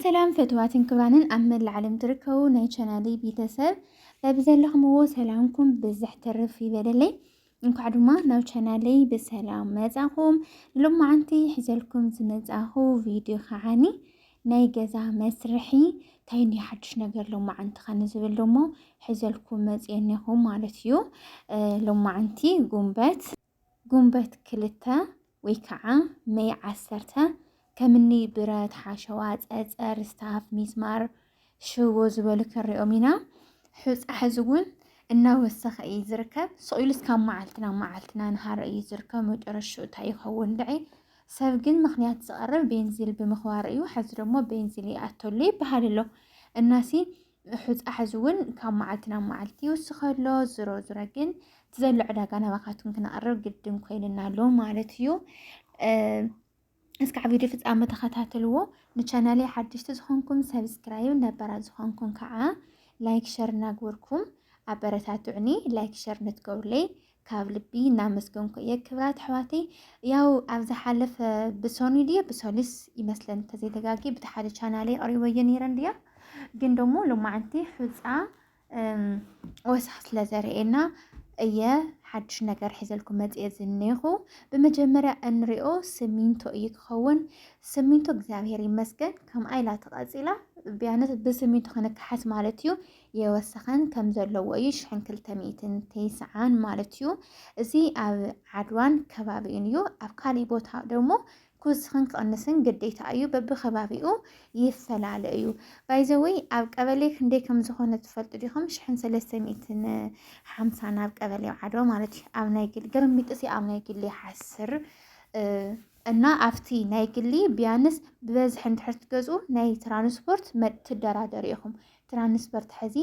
سلام فتواتن كبرانن أمن العالم تركو ناي شانالي بيتسب فبزلهم هو سلامكم بزحتر في بدلي انكو عدوما ناو شانالي بسلام مزاهم لما عنتي حزلكم زمزاهو فيديو خعاني ناي جزا مسرحي تايني حدش نقر لما عنت خانزبل لما حزلكم مزيانهم مالتيو لما عنتي قنبت كلتا ويكعا مي عسرتا كمني برات حاشوات أرستاف ميزمار شو زبالك الرئومينا حزون إنه وسخ أي زركب سؤالس كان معلتنا نهار أي زركب مجرشو تايخون دعي سابقين مخنيات صغر بينزل بمخوار أيو حزرمو بينزلي أتولي بحالله الناسي حزون كان معلتي وسخلو زرقين تزل عداقانا وقاتون كنا قرر قدم كويلنا لو مالتيو اسكع فيديو فيديو عم تخاتلو نشانالي حدش تزخونكم سبسكرايب نبرا زخونكم كعا لايك شير ناغوركم عبرتاتعني لايك شير نتقولي كابلبي نامسكونكو يكبرات حواتي ياو ابز حالف بسوني دي بسوليس يمثلن تزي دقاقي بتحالي شانالي قريبا ينيران دي جندومو لما عنتي حزقا وسخ لزرقنا حدش نجار حزلكم مزيزنيهو بمجمرة أنريو سمينتو يكخون سمينتو እግዚአብሔር ይመስገን كم አይላ ተቃጺላ ቢያነት በስሚንቶ ከነከሐት ማለትዩ የወሰኸን ከም ዘለዎ ይሽ ሕንክል ተሚትን ተይስዓን ማለትዩ እዚ ኣብ ዓድዋን ከባቢኡን እዩ ኣብ ካሊ ቦታ ደሞ ኩስኸን ከነስን ግዴታ እዩ በብኸባቢኡ ይፈላል እዩ ባይዘወይ ኣብ ቀበሌ ክንዴ ከም ዝኾነ ትፈልጡ ዲኹም 1350 ናብ ቀበሌ ዓድዋ ማለት እዩ ኣብ ናይ ግል ገርሚጥሲ ኣብ ናይ ግል ይሓስር እና ኣፍቲ ናይ ግሊ ቢያንስ በዝሕ እንድሕር ትገዙ ናይ ትራንስፖርት ትደራደሩ ኢኹም ትራንስፖርት ሕዚ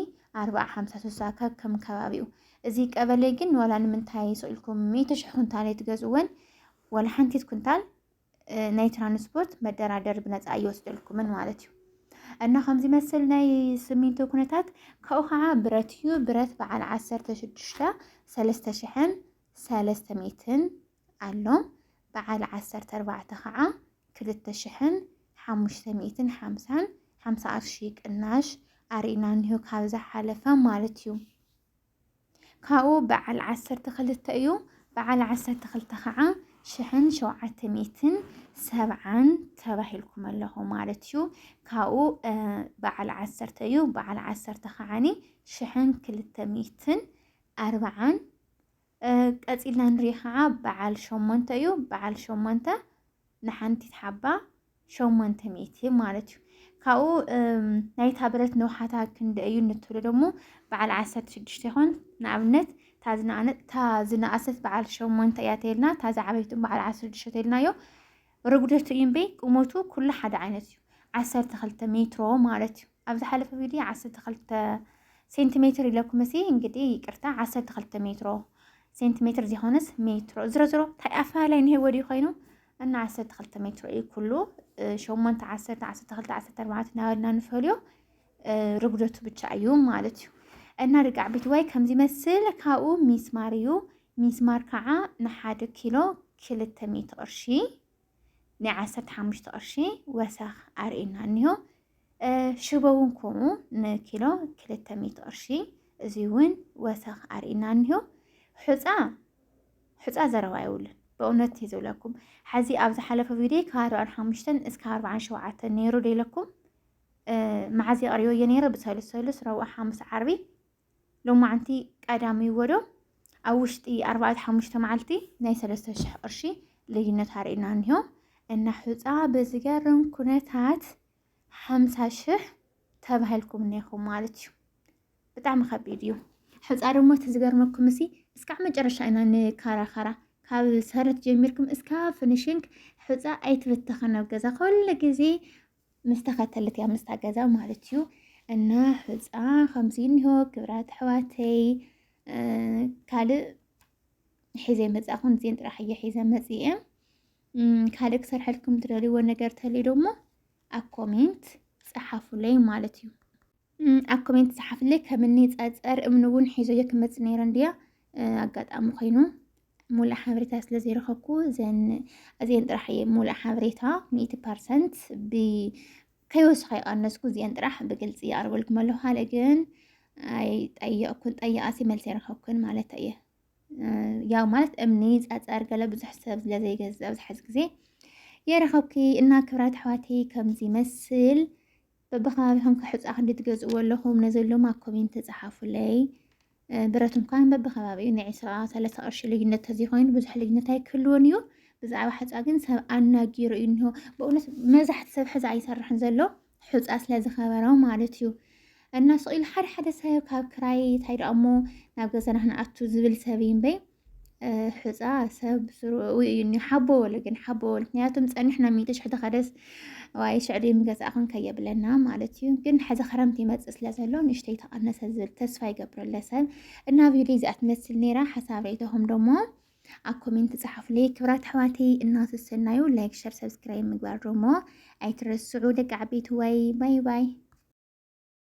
450 ከም ከባቢኡ እዚ ቀበሌ ግን ወላ ንምንታይ ይስኢልኩም 100 ኩንታል ትገዙወን ወላ ሓንቲት ኩንታል ናይ ትራንስፖርት መደራደር ብነፃ ይወስደልኩም ማለት እዩ እና ከምዚ መስል ናይ ስሚንቶ ኩነታት ከኡኻ ብረትዩ ብረት በዓል 16 3300 ኣሎ በዓል 14 ከዓ 2550 50 ቅናሽ አሪና ንሁ ካብዛ ሓለፈ ማለት እዩ ካኡ በዓል 12 እዩ በዓል 12 ከዓ 1770 ተባሂልኩም ኣለኹ ማለት እዩ ካኡ በዓል 10 እዩ በዓል 10 ከዓኒ 1240 ቀፂልና ንሪኢ ከዓ በዓል 8 እዩ በዓል 8 ንሓንቲት ሓባ 800 ማለት እዩ ካኡ ናይታ ብረት ነውሓታ ክንደ እዩ ንትብሉ ደሞ በዓል 16 ይኾን ንኣብነት ታዝናኣሰት በዓል 8 እያ ተይልና ታዝዓበይቱ በዓል 16 ተይልናዮ ርጉደቱ እምበ ቁመቱ ኩሉ ሓደ ዓይነት እዩ 12 ሜትሮ ማለት እዩ ኣብዚ ሓለፈ ቪድዮ 12 ሴንቲሜትር ኢለኩም መሲ እንግዲህ ይቅርታ 12 ሜትሮ ሴንቲሜትር ዝኾነስ ሜትሮ ዝረዝሮ ታይኣፋላይ ንሄ ወዲ ኮይኑ እና 12 ሜትሮ እዩ ኩሉ 8 10 12 14 ናበልና ንፈልዮ ርጉደቱ ብቻ እዩ ማለት እዩ እና ርጋዕ ቤት ወይ ከምዚ መስል ካኡ ሚስማር እዩ ሚስማር ከዓ ን1 ኪሎ 200 ቅርሺ ን15 ቅርሺ ወሰኽ አርኢና እንዮ ሽቦውን ከምኡ ንኪሎ 200 ቅርሺ እዚ እውን ወሰኽ አርኢና እንዮ ሕፃ ዘረባ ይውልን በእውነት ይዘውለኩም ሓዚ ኣብ ዝሓለፈ ቪድዮ ከ45 እስከ 47 ነይሩ ደይለኩም መዓዚ ቀሪዮ የነይረ ብሰልስ ረዋ 5 ዓርቢ ሎማዓንቲ ቀዳሚ ወዶ ኣብ ውሽጢ 45 መዓልቲ ናይ 3000 ቅርሺ ልዩነት አርኢና እንዮ እና ሕፃ በዝገርም ኩነታት 50000 ተባሂልኩም ነይኹም ማለት እዩ በጣም ከቢድ እዩ ሕፃ ደሞ ተዝገርመኩም እሲ እስካዕ መጨረሻ ኢና ንካራኸራ ካብ ሰረት ጀሚርኩም እስካ ፊኒሽንግ ሕፃ ኣይትብተኸን ኣብ ገዛ ኩሉ ግዜ ምስተኸተለት ያ ምስታገዛ ማለት እዩ እና ሕፃ ከምዚ እንሆ ክብራት ሕዋተይ ካልእ ሒዘ መጻኹን ዜን ጥራሕየ ሒዘ መጽየ ካልእ ክሰርሐልኩም ትደልይዎ ነገር ተልዩ ደሞ ኣብ ኮሜንት ጻሓፉለይ ማለት እዩ ኣብ ኮሜንት ጻሓፉለይ ከምኒ ጸጸር እምንውን ሒዘየ ክመጽ ነይረ እንድያ ኣጋጣሚ ኮይኑ ሙሉእ ሓበሬታ ስለ ዘይረኸብኩ ዜን ጥራሕየ ሙሉእ ሓበሬታ 100% ከይወስኸ ይቐነስኩ እዚአን ጥራሕ ብግልፂ ይቐርበልኩም ኣለኹ ካልእ ግን ኣይጠየቕኩን ጠይቓሲ መልሲ ይረኸብኩን ማለት እየ ያው ማለት እምኒ ፃፀር ገለ ብዙሕ ሰብ ስለ ዘይገዝእ ኣብዚ ሕዚ ግዜ የረኸብኪ እና ክብራት ኣሕዋተይ ከምዚ ይመስል በብኸባቢኹም ከሕፃ ክንዲ ትገዝእዎ ኣለኹም ነዘሎም ኣብ ኮሜንት ተፃሓፉለይ ብረት እንኳን በብኸባቢኡ ናይ 20-30 ቅርሺ ልዩነት ተዘይኮይኑ ብዙሕ ልዩነት ኣይክህልዎን እዩ ብዛዕባ ሕፃ ግን ሰብ ኣናጊሩ እዩ እንሆ ብእውነት መብዛሕቲ ሰብ ሕፃ ኣይሰርሕን ዘሎ ሕፃ ስለ ዝኸበረው ማለት እዩ እና ስቂሉ ሓደ ሰብ ካብ ክራይ እንታይ ደኣ እሞ ናብ ገዛና ክንኣቱ ዝብል ሰብ እምበይ ሕፃ ሰብ ስሩዕ እዩ ሓቦ ወለ ግን ሓቦ ወለ ምክንያቱም ፀኒሕና 100,000 ተኸደስ ዋይ ሽዕሪ ምገዛእኹን ከየብለና ማለት እዩ ግን ሕዚ ክረምቲ ይመፅእ ስለ ዘሎ ንእሽተይ ተቐነሰ ዝብል ተስፋ ይገብረለ ሰብ እና ቪድዮ እዚኣ ትመስል ነይራ ሓሳብ ርኢቶኹም ደሞ ኣብ ኮሜንት ጻሓፉለይ ክብራት ኣሕዋተይ እናተሰናዩ ላይክ ሸር ሰብስክራይብ ምግባር ደሞ ኣይትረስዑ ደቂ ዓበይቲ ባይ ባይ